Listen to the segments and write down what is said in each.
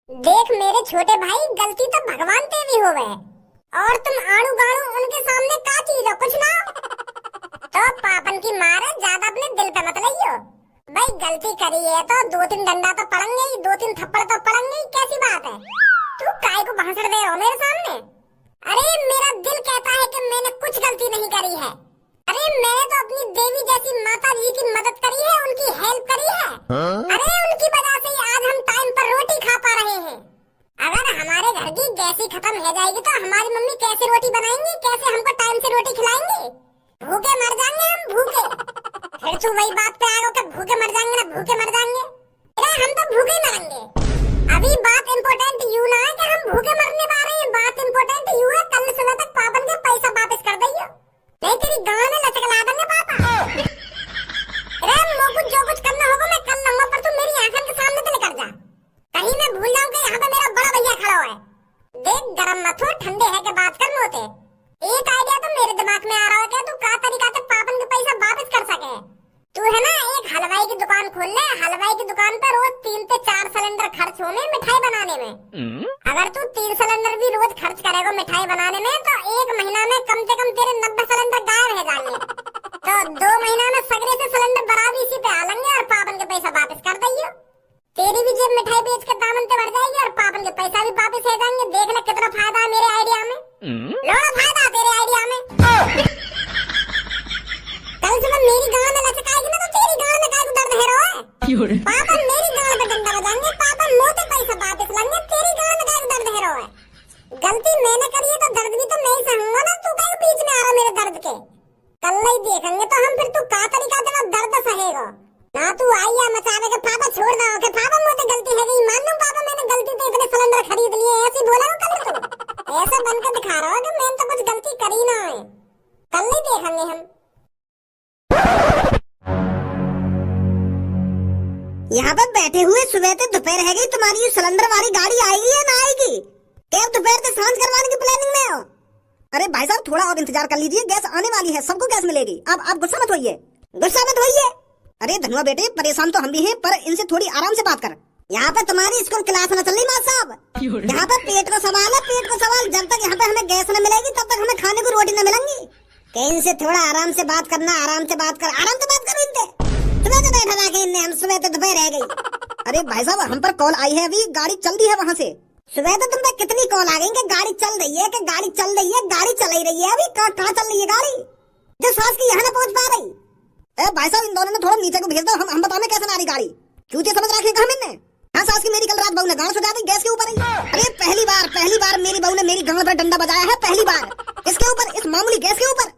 देख मेरे छोटे भाई, गलती तो भगवान ते भी हो गए और तुम आड़ू गाड़ू उनके सामने का चीज हो, कुछ ना तो पापन की मार है, ज्यादा अपने दिल पे मत लइयो। भाई गलती करी है तो दो तीन डंडा तो पड़ेंगे ही, दो तीन थप्पड़ तो पड़ेंगे ही, कैसी बात है। तू काय को भाषण दे रहा हो मेरे सामने? अरे मेरा दिल कहता है कि मैंने कुछ गलती नहीं करी है। अरे मैंने तो अपनी देवी जैसी माता जी की मदद करी है, उनकी हेल्प करी है। अरे उनकी वजह से ही आज हम टाइम पर रोटी खा पा रहे हैं। अगर हमारे घर की गैस ही खत्म हो जाएगी तो हमारी मम्मी कैसे रोटी बनाएंगी, कैसे हमको टाइम से रोटी खिलाएंगी? भूखे मर जाएंगे हम, भूखे। फिर तू वही बात पे आएगा कि भूखे मर जाएंगे ना, भूखे मर जाएंगे। अरे हम तो भूखे मरेंगे। अभी बात इम्पोर्टेंट यू ना है कि हम भूखे मरने पा रहे हैं, बात इम्पोर्टेंट यू है कल सुबह तक पापन के पैसा वापस कर दइयो, नहीं तेरी गांव में लचक ला देंगे पापा। अरे मोको जो कुछ करना होगा मैं कर लूंगा, पर तू मेरी आंखों के सामने से निकल जा। कहीं मैं भूल जाऊं कि यहाँ पे मेरा बड़ा भैया खड़ा है। देख गरम मत हो, ठंडे है के बात कर मोते। एक आइडिया तो मेरे दिमाग में आ रहा है कि तू का तरीका से पापन के पैसा वापस कर सके। तू है ना एक हलवाई की दुकान खोल ले, हलवाई की दुकान पर रोज 3 से 4 सिलेंडर खर्च होने मिठाई बनाने में। अगर तू 3 सिलेंडर भी रोज खर्च करेगा मिठाई बनाने में तो 1 महीना में कम से कम तेरे 90 सिलेंडर गायब रह जाएंगे। तो 2 महीना में सगरे से सिलेंडर बराबर इसी पे आ लेंगे और पापन के पैसा वापस कर दइयो। तेरी भी जेब मिठाई बेच के दामन पे बढ़ जाएगी और पापन के पैसा भी वापस आ जाएंगे। देख ले कितना फायदा है मेरे आइडिया में, लोड़ा फायदा है तेरे आइडिया में। कल सुबह मेरी गांव में लचक आएगी ना तो तेरी गांव में काय को दर्द है रोए। पापन मेरी गांव पे डंडा बजाएंगे, पापन मोटे पैसा वापस लेंगे, तेरी गांव में काय को दर्द है रोए। गलती मैंने करी है तो दर्द भी तो मैं ही सहूंगा ना, तू काय बीच में आ रहा मेरे दर्द के। कल ही देखेंगे तो हम फिर तू का तरीका से दर्द सहेगा ना। तू आइया मचावे के पापा छोड़ दो के पापा मोटे गलती है गई, मान लूं पापा मैंने गलती तो इतने सिलेंडर खरीद लिए, ऐसे बोला कल तू ऐसा बनकर दिखा रहा है कि मैंने तो कुछ गलती करी ना है। कल ही देखेंगे हम। यहाँ पर बैठे हुए सुबह से दोपहर है गई, तुम्हारी ये सिलेंडर वाली गाड़ी आएगी या ना आएगी? क्या दोपहर से सांझ करवाने की प्लानिंग में हो? अरे भाई साहब थोड़ा और इंतजार कर लीजिए, गैस आने वाली है, सबको गैस मिलेगी। आप गुस्सा मत होइए, गुस्सा मत होइए। अरे धनुआ बेटे परेशान तो हम भी हैं, पर इनसे थोड़ी आराम से बात कर। यहाँ पर तुम्हारी स्कूल क्लास न चल रही माँ साहब। यहाँ पर पेट का सवाल है, पेट का सवाल। जब तक यहाँ पे हमें गैस न मिलेगी तब तक हमें खाने को रोटी न मिलेंगी। कहीं इनसे थोड़ा आराम से बात करना, आराम से बात कर, आराम से बात करो इनसे। सुबह से बैठा रहा इनने, हम सुबह से दोपहर रह गई। अरे भाई साहब हम पर कॉल आई है, अभी गाड़ी चल रही है वहाँ से। सुबह तो तुम पे कितनी कॉल आ गई कि गाड़ी चल रही है, कि गाड़ी चल रही है, गाड़ी चल ही रही है। अभी कहाँ चल रही है गाड़ी जो सास की यहाँ न पहुँच पा रही? ए भाई साहब इन दोनों ने थोड़ा नीचे को भेज दो, हम बताने कैसे ना रही गाड़ी। चूतिया समझ रखे कहा मैंने? हाँ सास की मेरी कल रात बहू ने गाँव सुझा दी गैस के ऊपर ही। अरे पहली बार मेरी बहू ने मेरी गाँव पर डंडा बजाया है, पहली बार। इसके ऊपर, इस मामूली गैस के ऊपर।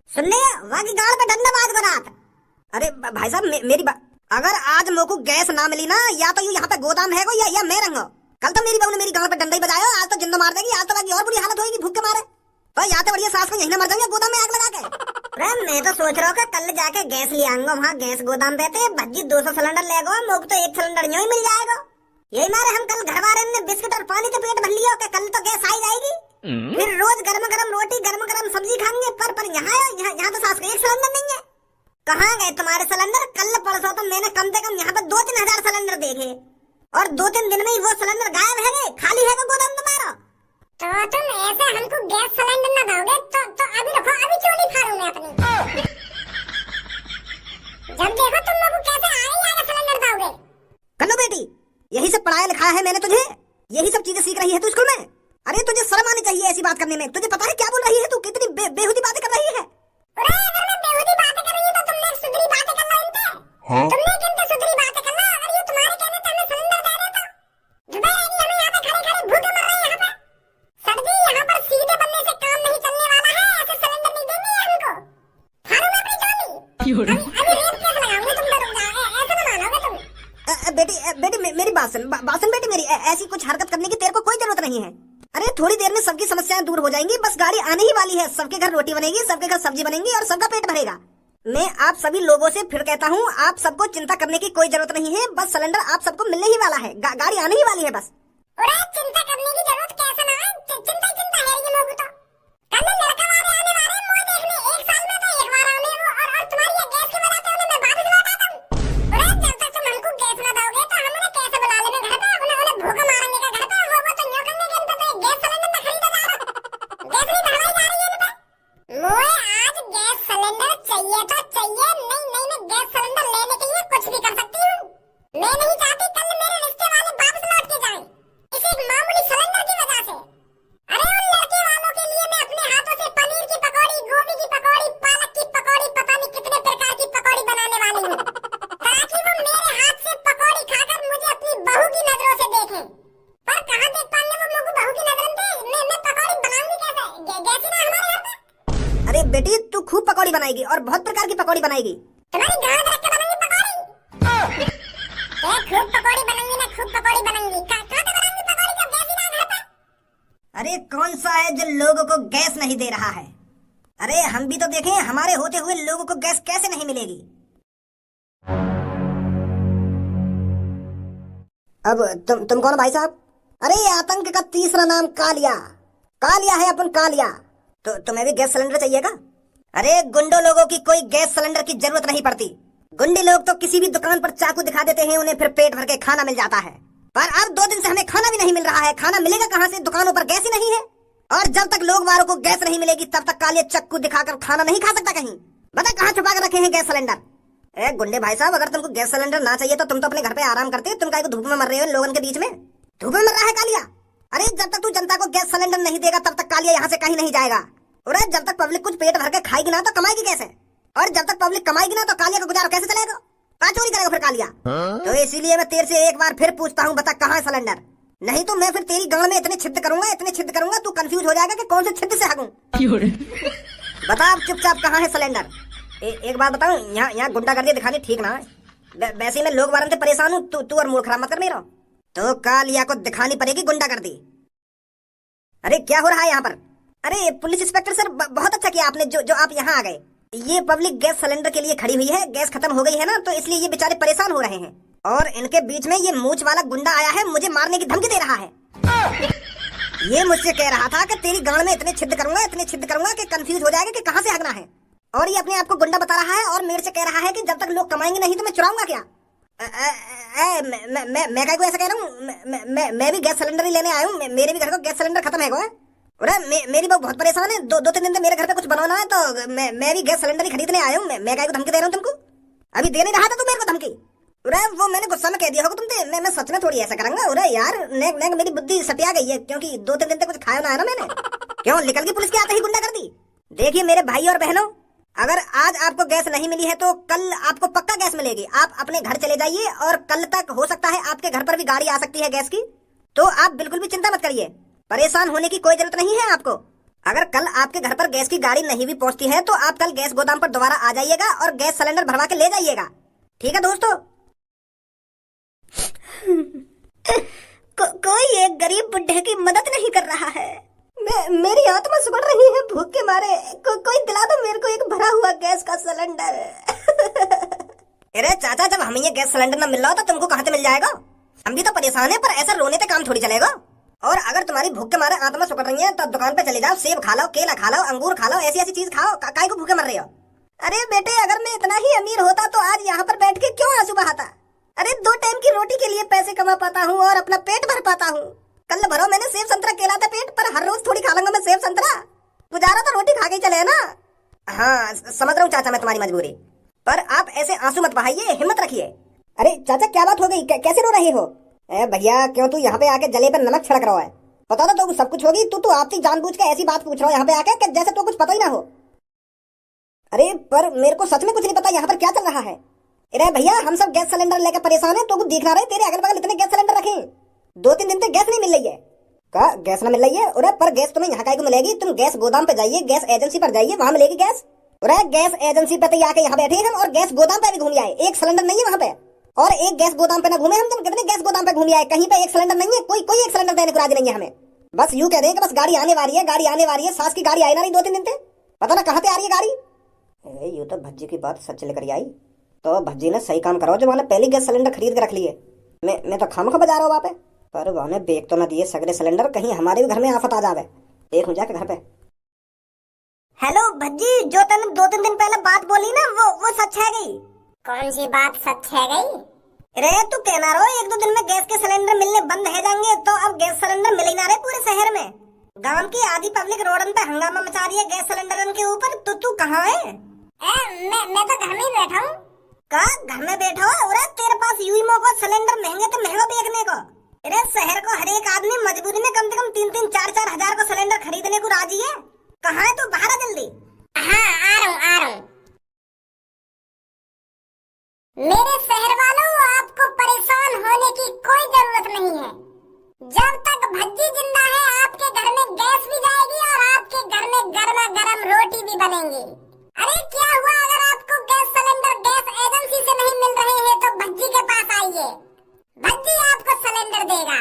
सुन ले वहाँ की गाँव पर डंडा बाज को रात। अरे भाई साहब मेरी अगर आज मोको गैस ना मिली ना, या तो यहाँ पे गोदाम है या मैं रहूंगा। कल तो मेरी बहू ने मेरी गाँव पे डंडा ही बजाया, आज तो जिंदा मार देगी, आज तो बाकी और बुरी हालत होगी भूख के मारे। तो या तो बढ़िया सास को यहीं ना मर जाऊंगा गोदाम में आग लगा के। मैं तो सोच रहा हूँ कल जाके गैस ले आऊंगा, वहाँ गैस गोदाम पे थे भज्जी 200 सिलेंडर ले गो, मोको तो 1 सिलेंडर यूं ही मिल जाएगा। यही मारे हम कल घर वाले ने बिस्किट और पानी के पेट भर लिया कि कल तो गैस आ जाएगी। फिर रोज गर्म गर्म रोटी गर्म गर्म सब्जी खाएंगे। पर यहाँ तो सास का 1 सिलेंडर नहीं है। कहाँ गए तुम्हारे सिलेंडर? कल परसों तो मैंने कम से कम यहाँ पर 2-3 हजार सिलेंडर देखे और 2-3 दिन में ही वो सिलेंडर गायब है गए, खाली है गोदाम तुम्हारा। तो तुम ऐसे हमको गैस सिलेंडर न दोगे तो अभी रखो, अभी चोली फाड़ूंगा अपनी। जब देखो तुम लोग कैसे आगे सिलेंडर दोगे। कन्नो बेटी यही सब पढ़ाया लिखाया है मैंने तुझे, यही सब चीजें सीख रही है तू स्कूल में। अरे तुझे शर्म आनी चाहिए ऐसी बात करने में। तुझे पता है क्या बोल रही है तू? कितनी बेहुदी बातें कर रही है। अगर मैं बेहुदी बातें कर रही हूँ तो तुमने सुधरी बातें करना इनसे। तुमने किनसे सुधरी बातें करना? अगर ये तुम्हारे कहने पे हमें सिलेंडर दे रहे तो दुबई आएगी, हमें यहाँ पे खड़े भूखे मर रहे हैं। यहाँ पे सर जी यहाँ पर सीधे बनने से काम नहीं चलने वाला है, ऐसे सिलेंडर नहीं देंगे हमको। फाड़ू मैं अपनी चोली। अभी रेप केस लगाऊंगी तुम पर, ऐसे न मानोगे तुम। बेटी मेरी बात सुन बेटी मेरी, ऐसी कुछ हरकत करने की तेरे को कोई जरूरत नहीं है। अरे थोड़ी देर में सबकी समस्याएं दूर हो जाएंगी, बस गाड़ी आने ही वाली है। सबके घर रोटी बनेगी, सबके घर सब्जी बनेगी और सबका पेट भरेगा। मैं आप सभी लोगों से फिर कहता हूँ, आप सबको चिंता करने की कोई जरूरत नहीं है। बस सिलेंडर आप सबको मिलने ही वाला है, गाड़ी आने ही वाली है बस। चिंता करने की जरूरत कैसे ना है, चिंता है ये लोग तो। कल लड़का वाले आने वाले हैं मुझे देखने, 1 साल में तो 1 बार आने वो, और तुम्हारी ये गैस की वजह से उन्हें मैं वापस लौटा दूं। जब तक तुम हमको गैस ना दोगे तो हम उन्हें कैसे बुला लेंगे घर पे, उन्हें भूखा मारेंगे घर पे। बनाएगी और बहुत प्रकार की पकौड़ी बनाएगी। तुम्हारी गांड रख के बनाएंगी पकौड़ी। खूब पकौड़ी बनाएंगी ना, खूब पकौड़ी बनाएंगी। कहाँ पे बनाएंगी पकौड़ी जब गैस ही ना घर पे? अरे कौन सा है जो लोगों को गैस नहीं दे रहा है? अरे हम भी तो देखें, हमारे होते हुए लोगों को गैस कैसे नहीं मिलेगी। अब तुम कौन भाई साहब? अरे आतंक का तीसरा नाम कालिया। कालिया है अपन, कालिया। तो तुम्हें भी गैस सिलेंडर चाहिएगा? अरे गुंडो लोगों की कोई गैस सिलेंडर की जरूरत नहीं पड़ती। गुंडे लोग तो किसी भी दुकान पर चाकू दिखा देते हैं, उन्हें फिर पेट भर के खाना मिल जाता है। पर अब 2 दिन से हमें खाना भी नहीं मिल रहा है। खाना मिलेगा कहाँ से? दुकानों पर गैस ही नहीं है। और जब तक लोग वालों को गैस नहीं मिलेगी तब तक कालिया चक्कू दिखाकर खाना नहीं खा सकता कहीं। बता कहाँ छुपा कर रखे हैं गैस सिलेंडर? ए गुंडे भाई साहब, अगर तुमको गैस सिलेंडर ना चाहिए तो तुम तो अपने घर पे आराम करते। तुम काहे को धूप में मर रहे हो लोगों के बीच में? धूप में मर रहा है कालिया? अरे जब तक तू जनता को गैस सिलेंडर नहीं देगा तब तक कालिया यहाँ से कहीं नहीं जाएगा। और जब तक पब्लिक कुछ पेट भर के खाएगी ना तो कमाएगी कैसे? और जब तक पब्लिक कमाएगी ना तो कालिया का गुजारा कैसे चलेगा? कहाँ चोरी करेगा फिर कालिया? तो इसीलिए मैं तेरे से एक बार फिर पूछता हूँ, बता कहाँ है सिलेंडर? नहीं तो मैं फिर तेरी गांड में इतने छिद्र करूंगा तू कंफ्यूज हो जाएगा कि कौन से छिद्र से हगूं। बता चुपचाप कहाँ है सिलेंडर? एक बात बताऊं, यहाँ गुंडागर्दी दिखानी ठीक ना है। वैसे ही मैं लोग वारन से परेशान हूँ, तू और मूड खराब मत कर मेरा। तो कालिया को दिखानी पड़ेगी गुंडागर्दी। अरे क्या हो रहा है यहाँ पर? अरे पुलिस इंस्पेक्टर सर, बहुत अच्छा किया आपने जो आप यहाँ आ गए। ये पब्लिक गैस सिलेंडर के लिए खड़ी हुई है। गैस खत्म हो गई है ना, तो इसलिए ये बेचारे परेशान हो रहे हैं। और इनके बीच में ये मूंछ वाला गुंडा आया है, मुझे मारने की धमकी दे रहा है। ये मुझसे कह रहा था कि तेरी गांड में इतने छिद्र करूंगा कि कंफ्यूज हो जाएगा कि कहां से हगना है। और ये अपने आप को गुंडा बता रहा है और मेरे से कह रहा है कि जब तक लोग कमाएंगे नहीं तो मैं चुराऊंगा क्या? मैं क्या को ऐसा कह रहा हूँ? मैं भी गैस सिलेंडर ही लेने आया हूँ। मेरे भी घर का गैस सिलेंडर खत्म है। मेरी बहू बहुत परेशान है। 2-3 दिन से मेरे घर पे कुछ बनाना है, तो मैं भी गैस सिलेंडर ही खरीदने आया हूँ। मैं क्या को धमकी दे रहा हूँ तुमको? अभी दे नहीं रहा था तू मेरे को धमकी? वो मैंने गुस्सा में कह दिया होगा तुमसे। मैं सच में थोड़ी ऐसा करूंगा। अरे यार नेक मेरी बुद्धि सटिया गई है, क्योंकि 2-3 दिन तक कुछ खाया ना है ना मैंने। क्यों निकल गई पुलिस के आते ही गुंडा कर दी? देखिए मेरे भाई और बहनों, अगर आज आपको गैस नहीं मिली है तो कल आपको पक्का गैस मिलेगी। आप अपने घर चले जाइए और कल तक हो सकता है आपके घर पर भी गाड़ी आ सकती है गैस की। तो आप बिल्कुल भी चिंता मत करिए, परेशान होने की कोई जरूरत नहीं है आपको। अगर कल आपके घर पर गैस की गाड़ी नहीं भी पहुंचती है तो आप कल गैस गोदाम पर दोबारा आ जाइएगा और गैस सिलेंडर भरवा के ले जाइएगा। ठीक है दोस्तों? कोई एक गरीब बुढ़े की मदद नहीं कर रहा है। मेरी आत्मा सुबड़ रही है भूख के मारे। कोई दिला दो मेरे को एक भरा हुआ गैस का सिलेंडर। अरे चाचा, जब हमें ये गैस सिलेंडर न मिल रहा तो तुमको कहाँ से मिल जाएगा? हम भी तो परेशान है, पर ऐसा रोने से काम थोड़ी चलेगा। और अगर तुम्हारी भूख के मारे आत्मा सुकड़ रही है तो दुकान पे चले जाओ, सेब खा लो, केला खा लो, अंगूर खा लो, ऐसी चीज खाओ। काहे को भूखे मर रहे हो? अरे बेटे, अगर मैं इतना ही अमीर होता तो आज यहाँ पर बैठ के क्यों आंसू बहाता? अरे 2 टाइम की रोटी के लिए पैसे कमा पाता हूँ और अपना पेट भर पाता हूँ। कल भरो मैंने सेब संतरा केला था पेट, पर हर रोज थोड़ी खा लूंगा मैं सेब संतरा। गुजारा तो रोटी खा के चले ना। हाँ समझ रहा हूँ चाचा मैं तुम्हारी मजबूरी, पर आप ऐसे आंसू मत बहाइए, हिम्मत रखिए। अरे चाचा क्या बात हो गई? कैसे रो रहे हो? भैया क्यों तू यहाँ पे आके जले पर नमक छिड़क रहा है? पता था तो सब कुछ होगी। तू आपकी जानबूझ के ऐसी बात पूछ रहा हो यहाँ पे आके कि जैसे तो कुछ पता ही ना हो। अरे पर मेरे को सच में कुछ नहीं पता यहाँ पर क्या चल रहा है। अरे भैया हम सब गैस सिलेंडर लेकर परेशान है, तो कुछ दिख रहा है तेरे अगल बगल इतने गैस सिलेंडर रखे। 2-3 दिन से गैस नहीं मिल रही है। क्या गैस ना मिल रही है? अरे पर गैस तुम्हें यहाँ को मिलेगी। तुम गैस गोदाम पे जाइए, गैस एजेंसी पर जाइए, वहाँ मिलेगी गैस। अरे गैस एजेंसी पे तो आके यहाँ बैठे हम और गैस गोदाम पे भी घूम आए। एक सिलेंडर नहीं है वहाँ पे, और एक गैस गोदाम पे ना घूमे हम। तुम कितने गैस गोदाम पे घूम आए, कहीं पे एक सिलेंडर नहीं है। कोई एक सिलेंडर देने को राजी नहीं है हमें। बस यूं कह दें कि बस गाड़ी आने वाली है, गाड़ी आने वाली है। सास की गाड़ी आई ना रही 2-3 दिन से, पता ना कहाँ से आ रही है गाड़ी। ये तो भज्जी की बात सच लेकर आई। तो भज्जी ने सही काम करो जो मैंने पहले गैस सिलेंडर खरीद के रख लिए। मैं तो खामखा बजा रहा हूँ वहाँ पे, पर वहाँ बेच तो ना दिए सगरे सिलेंडर, कहीं हमारे भी घर में आफत आ जावे। देख हूँ जाके घर पे। हेलो भज्जी, जो तूने 2-3 दिन पहले बात बोली ना वो सच है गई? कौन सी बात सच है गई? अरे तू कहना रहो 1-2 दिन में गैस के सिलेंडर मिलने बंद है जाएंगे, तो अब गैस सिलेंडर मिल ही ना रहे पूरे शहर में। गांव की आधी पब्लिक रोडन पे हंगामा मचा रही है गैस सिलेंडर के ऊपर। तो तू कहाँ है? मैं तो घर में ही बैठा हूँ। का घर में बैठा हो? अरे तेरे पास यूएमओ को सिलेंडर महंगे तो महंगा बेचने को। अरे शहर को हर एक आदमी मजबूरी में कम से कम 3-4 हजार को सिलेंडर खरीदने को राजी है। कहाँ है तू? बाहर आ जल्दी। हाँ आ रहा हूँ। मेरे शहर वालों, आपको परेशान होने की कोई जरूरत नहीं है। जब तक भज्जी जिंदा है आपके घर में गैस भी जाएगी और आपके घर में गर्मा गर्म रोटी भी बनेंगी। अरे क्या हुआ, अगर आपको गैस सिलेंडर गैस एजेंसी से नहीं मिल रहे हैं तो भज्जी के पास आइए, भज्जी आपको सिलेंडर देगा।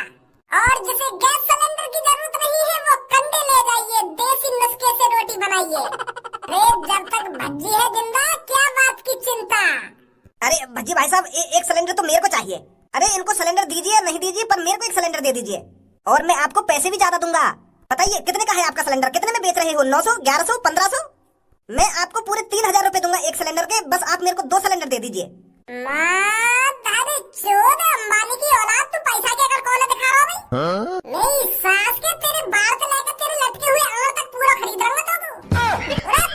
और जिसे गैस सिलेंडर की जरूरत नहीं है वो कंडे ले जाइए, देसी नुस्खे से रोटी बनाइए। अरे जब तक भज्जी है जिंदा क्या बात की चिंता। अरे भज्जी भाई साहब, एक सिलेंडर तो मेरे को चाहिए। अरे इनको सिलेंडर दीजिए नहीं दीजिए, पर मेरे को एक सिलेंडर दे दीजिए, और मैं आपको पैसे भी ज्यादा दूंगा। बताइए कितने का है आपका सिलेंडर, कितने में बेच रहे हो? 900, 1100, 1500? मैं आपको पूरे 3000 रुपए दूंगा एक सिलेंडर के, बस आप मेरे को 2 सिलेंडर दे दीजिए। अंबानी की औलाद, तू पैसा के अगर कौन दिखा रहा भाई? मेरी सास के तेरे बाल से लेकर तेरे लटके हुए आंख तक पूरा खरीद रहा हूँ तो तू।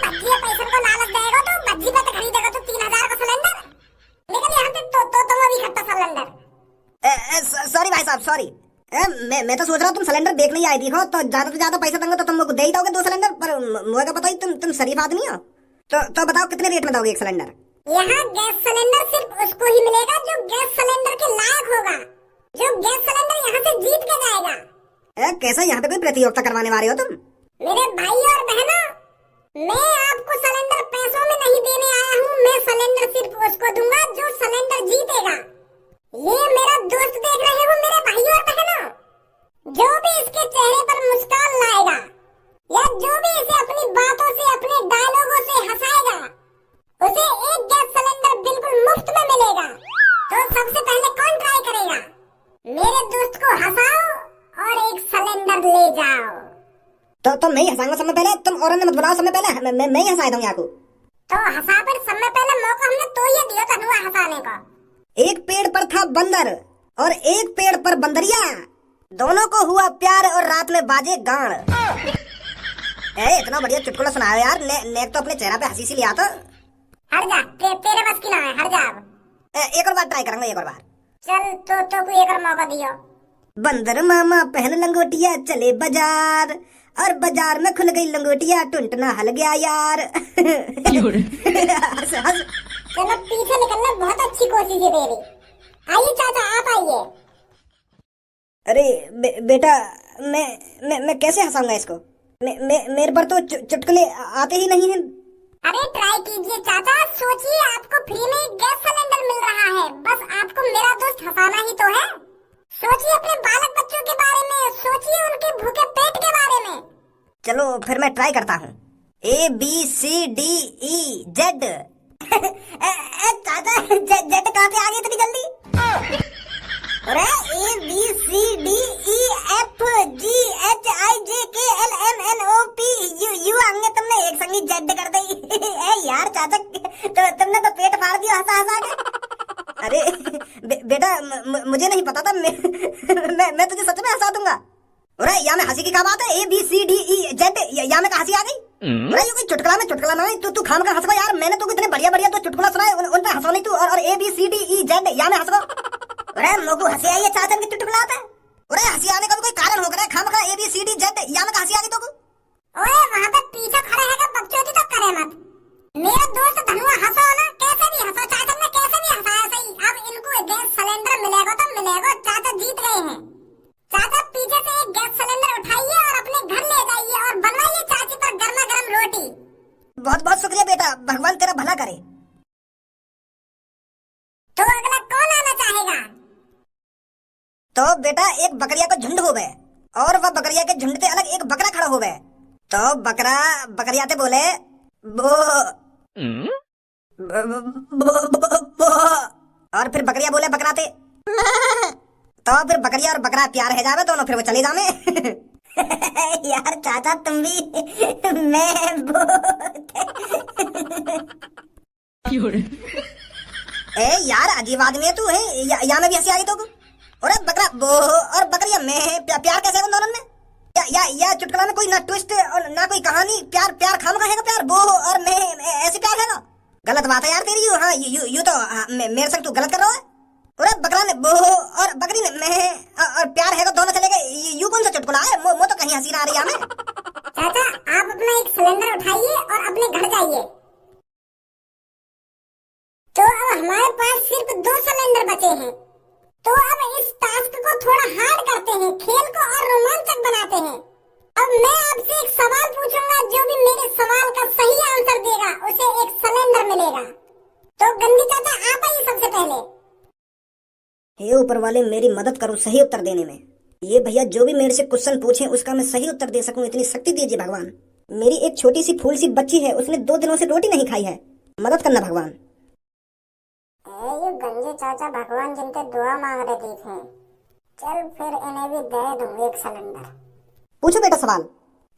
भज्जी पैसे को लालच देगा तो भज्जी पे तो खरीदेगा तो 3000 का सिलेंडर। लेकिन यहाँ पे तो तुम अभी खट्टा सिलेंडर। सॉरी भाई साहब, सॉरी। मैं तो सोच रहा हूँ तुम सिलेंडर देखने ही आई थी हो, तो ज्यादा से ज्यादा पैसे दूंगा तो तुम दे ही दोगे 2 सिलेंडर, पर मुझे पता ही तुम शरीफ आदमी हो। तो बताओ कितने रेट में दोगे एक सिलेंडर? यहाँ गैस सिलेंडर सिर्फ उसको ही मिलेगा जो गैस सिलेंडर के लायक होगा, जो गैस सिलेंडर यहाँ से जीत के जाएगा। कैसा यहाँ पे कोई प्रतियोगिता करवाने वाले हो तुम? मेरे भाई और बहनों, मैं आपको सिलेंडर पैसों में नहीं देने आया हूँ, मैं सिलेंडर सिर्फ उसको दूंगा जो सिलेंडर जीतेगा। ये मेरा दोस्त देख रहे हो मेरे भाई और बहनों, जो भी इसके चेहरे पर मुस्कान लाएगा या जो भी इसे अपनी बातों से अपने डायलॉगों से हंसाएगा, उसे एक गैस सिलेंडर बिल्कुल मुफ्त में मिलेगा। तो सबसे पहले कौन ट्राई करेगा? मेरे दोस्त को हंसाओ और एक सिलेंडर ले जाओ। तो मैं ही हंसाऊंगा समय पहले, तुम और मत बुलाओ समय पहले, मैं ही हंसा दूंगा आपको। तो हंसा पर समय पहले मौका हमने तो ये दिया था हुआ हंसाने का। एक पेड़ पर था बंदर और एक पेड़ पर बंदरिया, दोनों को हुआ प्यार और रात में बाजे गान। इतना बढ़िया चुटकुला सुनाया यार, नेक तो अपने चेहरा पे हंसी सी लिया तो। हट जा, तेरे बस की ना है, हट जा अब। एक और बार ट्राई करूंगा, एक और बार। चल तो कोई एक और मौका दियो। बंदर मामा पहन लंगोटिया चले बाजार, और बाजार में खुल गई लंगोटिया, टुंटना हल गया यार। हंस हंस। चलो पीछे निकलना बहुत अच्छी कोशिश है तेरी। आइए चाचा आप आइए। अरे बेटा, मैं कैसे हंसाऊंगा इसको? मेरे पर तो चुटकुले आते ही नहीं हैं। अरे ट्राई कीजिए चाचा, सोचिए आपको फ्री में एक गैस सिलेंडर मिल रहा है, बस आपको मेरा दोस्त हंसाना ही तो है। सोचिए अपने बालक बच्चों के बारे में, सोचिए उनके भूखे पेट के बारे में। चलो फिर मैं ट्राई करता हूँ। ABCDEZ। चाचा जेड कहाँ से आ गई इतनी जल्दी? अरे ABCDEFGHIJKLMNOPQ आगे तुमने एक संगी जेड कर दी। यार चाचा, तो तुमने तो पेट फाड़ दिया हंसा हंसा के। अरे बेटा, मुझे नहीं पता था, मैं तुझे सच में हंसा दूंगा। अरे यहाँ में हंसी की क्या बात है? ABCDEZ, यहाँ में हंसी आ गई? अरे ये कोई चुटकुला में चुटकुला ना, तू खाम का हंसवा यार। मैंने तो इतने बढ़िया बढ़िया तो चुटकुला सुनाए, उन पे हंसो नहीं तू। और ABCDEZ यहाँ में हंसो। अरे लोगों हंसी आई है चाचा की चुटकुला आता है। अरे हंसी आने का भी कोई कारण होगा ना, खाम का ABCDZ यहाँ में हंसी आ गई तो? ओए वहाँ पे पीछे खड़े हैं क्या बकचोदी तो करे मत। मेरा दोस्त धनुआ हंसो ना, कैसे भी हंसो, चाचा ने कैसे भी हंसाया सही। अब इनको गैस सिलेंडर मिलेगा तो मिलेगा, चाचा जीत गए हैं। चाचा पीछे से एक गैस सिलेंडर उठाइए और अपने घर ले जाइए और बनवाइए चाची पर गर्मा गर्म रोटी। बहुत बहुत शुक्रिया बेटा, भगवान तेरा भला करे। तो अगला कौन आना चाहेगा? तो बेटा एक बकरिया का झुंड हो गए, और वह बकरिया के झुंड से अलग एक बकरा खड़ा हो गए। तो बकरिया से बोले बो, बो। और फिर बकरिया बोले बकराते। तो फिर बकरिया और बकरा प्यार है जावे दोनों, फिर वो चले जावे। यार चाचा तुम भी मैं यार अजीब आदमी है तू है। यहाँ में भी हंसी आ गई तो? अरे बकरा बो और बकरिया में प्यार कैसे है दोनों में? या चुटकुला में कोई ना ट्विस्ट और ना कोई कहानी, प्यार खाम का है प्यार बो और मैं ऐसे प्यार है ना? गलत बात है यार तेरी। हाँ यू तो मेरे संग तू गलत कर रहा है। अरे बकरा ने बो और बकरी ने मैं और प्यार है तो दोनों चले गए, यू कौन सा चुटकुला है? वो तो कहीं हंसी ना आ रही है हमें। चाचा आप अपना एक सिलेंडर उठाइए और अपने घर जाइए। तो अब हमारे पास सिर्फ 2 सिलेंडर बचे हैं। तो अब इस टास्क को थोड़ा हार्ड करते हैं, खेल को और रोमांचक बनाते हैं। अब मैं आपसे एक सवाल पूछूंगा, जो भी मेरे सवाल का सही आंसर देगा उसे एक सिलेंडर मिलेगा। तो गंदी चाचा आप आइए सबसे पहले। हे ऊपर वाले, मेरी मदद करो सही उत्तर देने में। ये भैया जो भी मेरे से क्वेश्चन पूछे उसका मैं सही उत्तर दे सकूं, इतनी शक्ति दीजिए भगवान। मेरी एक छोटी सी फूल सी बच्ची है, उसने 2 दिनों से रोटी नहीं खाई है, मदद करना भगवान। ये गंजे चाचा भगवान जिनके दुआ मांग रहे थे, चल फिर इन्हें भी दे दूं एक सिलेंडर। पूछो बेटा सवाल।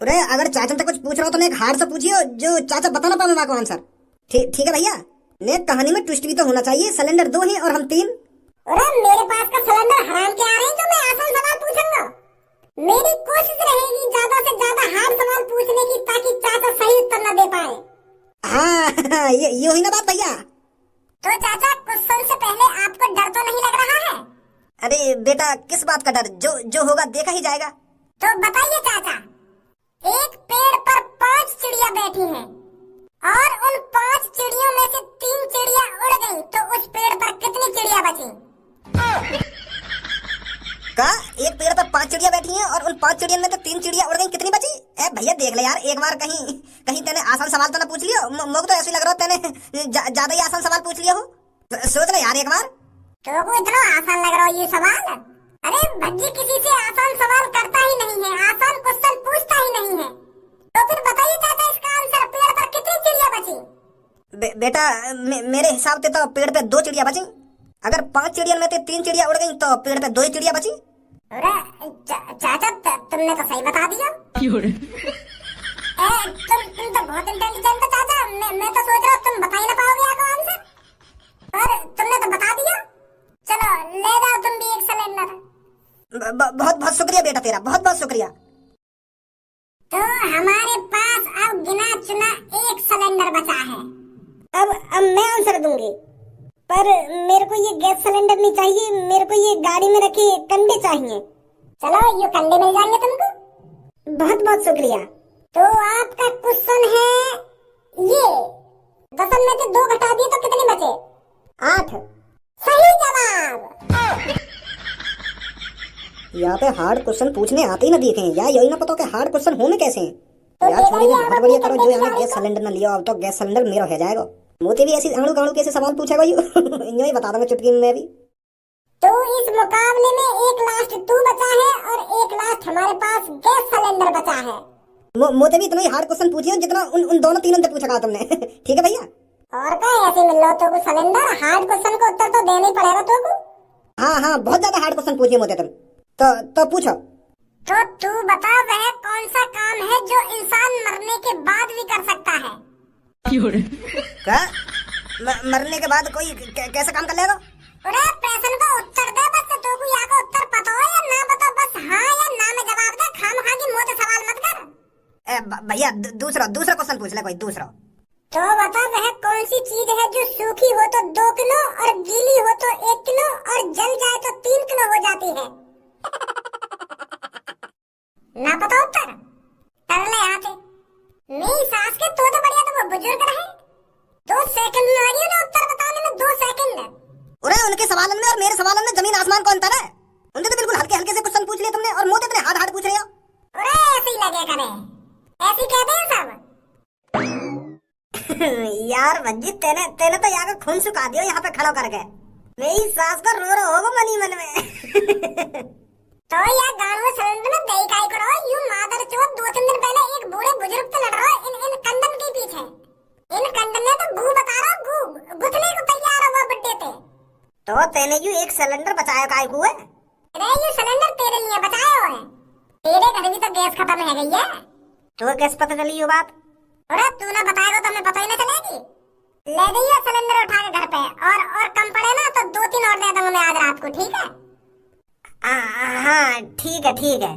अरे अगर चाचा से कुछ पूछ रहा हो तो एक हार्ड से पूछिए जो चाचा बता ना पाए को आंसर। ठीक है भैया, ने कहानी में ट्विस्ट भी तो होना चाहिए। सिलेंडर 2 है और हम 3। अरे मेरे पास का सिलेंडर हराम के आ रहे हैं जो मैं आसान सवाल पूछूंगा। मेरी कोशिश रहेगी ज्यादा से ज्यादा हार्ड सवाल पूछने की, ताकि चाचा सही उत्तर न दे पाए। हाँ ये हुई ना बात भैया। तो चाचा क्वेश्चन से पहले आपको डर तो नहीं लग रहा है? अरे बेटा किस बात का डर, जो होगा देखा ही जाएगा। तो बताइए चाचा, एक पेड़ पर 5 चिड़िया बैठी हैं और उन 5 चिड़ियों में से 3 चिड़िया उड़ गईं, तो उस पेड़ पर कितनी चिड़िया बची? का एक पेड़ पर 5 चिड़िया बैठी हैं और उन 5 चिड़ियों में तो 3 चिड़िया उड़ गई, कितनी बची? भैया देख ले यार, एक बार कहीं तेने आसान सवाल तो ना पूछ लियो। मुझे तो ऐसे लग रहा है तेने ज्यादा ही आसान सवाल पूछ लिया हो। सोच ले यार एक बार। तो को इतना आसान लग रहा है ये सवाल? अरे भज्जी किसी से आसान सवाल करता ही नहीं है, आसान क्वेश्चन पूछता ही नहीं है। तो फिर बताइए चाचा इसका आंसर, पेड़ पर कितनी चिड़िया बची? बेटा मेरे हिसाब से तो पेड़ पे 2 चिड़िया बची। अगर 5 चिड़िया में से 3 चिड़िया उड़ गई तो पेड़ पे 2 ही चिड़िया बची। अरे चाचा तुमने तो सही बता दिया। तुम तो बहुत इंटेलिजेंट हो चाचा। मैं तो सोच रहा हूँ तुम बता ही ना पाओगे आपका आंसर, पर तुमने तो बता दिया। चलो ले जाओ तुम भी एक सिलेंडर। बहुत बहुत शुक्रिया बेटा तेरा, बहुत बहुत शुक्रिया। तो हमारे पास अब गिना चुना एक सिलेंडर बचा है। अब मैं आंसर दूंगी, पर मेरे को ये गैस सिलेंडर नहीं चाहिए, मेरे को ये गाड़ी में रखे कंडे चाहिए। चलो ये कंडे मिल जाएंगे तुमको। बहुत बहुत शुक्रिया। तो आपका क्वेश्चन है ये, 10 में से 2 घटा दिए तो कितने बचे? 8। सही जवाब। यहाँ पे हार्ड क्वेश्चन पूछने आते ही ना देखे या यही ना पता कि हार्ड क्वेश्चन होने कैसे हैं। तो यार छोड़ी बहुत बढ़िया करो, जो यहाँ गैस सिलेंडर ना लिया, अब तो गैस सिलेंडर मेरा हो जाएगा। मोती भी ऐसी आड़ू गाड़ू कैसे सवाल पूछेगा यूं ही बता दूंगा चुटकी में भी। तो इस मुकाबले में एक लास्ट तू बचा है और एक लास्ट हमारे पास गैस सिलेंडर बचा है। मोते भी इतना ही हार्ड क्वेश्चन पूछिए जितना उन दोनों तीनों से पूछा तुमने। ठीक है भैया। और क्या ऐसे मिल लो तो सिलेंडर, हार्ड क्वेश्चन का उत्तर तो देना ही पड़ेगा तुमको। हाँ बहुत ज्यादा हार्ड क्वेश्चन पूछिए मोते तुम। तो पूछो। तो तू बता वह कौन सा काम है जो इंसान मरने के बाद भी कर सकता है? क्या? मरने के बाद कोई कैसा काम कर लेगा? अरे प्रश्न का उत्तर दे बस। तो को या का उत्तर पता हो या ना पता, बस हाँ या ना में जवाब दे, खामखा की मुंह से सवाल मत कर। भैया दूसरा क्वेश्चन पूछ ले कोई दूसरा। तो बता वह कौन सी चीज है जो सूखी हो तो 2 किलो और गीली हो तो 1 किलो और जल जाए तो 3 किलो हो जाती है? ना पता उत्तर? कर ले यहाँ से। मेरी सास के तो बढ़िया तो वो बुजुर्ग रहे। 2 सेकंड में लगी ना उत्तर बताने में, 2 सेकंड। अरे उनके सवालों में और मेरे सवालों में जमीन आसमान का अंतर है। उनके तो बिल्कुल हल्के हल्के से क्वेश्चन पूछ लिए तुमने और मुझे इतने हार्ड पूछ रहे हो। अरे ऐसे ही लगे करे, ऐसे ही कहते हैं सब। यार भज्जी तेने तो यहाँ खून सुखा दियो यहाँ पे खड़ा करके। मेरी सास को रो होगा मनी मन में। तो यार गाँव में सिलेंडर में दही खाई करो, यूं मादर चोद 2-3 दिन पहले एक बूढ़े बुजुर्ग से लड़ रहा है इन कंदन के पीछे। इन कंदन ने तो गू बता रहा, गू गुथने को तैयार हो वो बड्डे थे। तो तेने यू एक सिलेंडर बचाया काय हुए? अरे ये सिलेंडर तेरे लिए बचाया हुआ है, तेरे घर भी तो गैस खत्म है गई है। तो कैसे पता चली ये बात? अरे तू ना बताएगा तो हमें पता ही ना चलेगी। ले जाइए सिलेंडर उठा के घर पे, और कम पड़े ना तो 2-3 और दे दूंगा मैं आज रात को, ठीक है? हाँ ठीक है।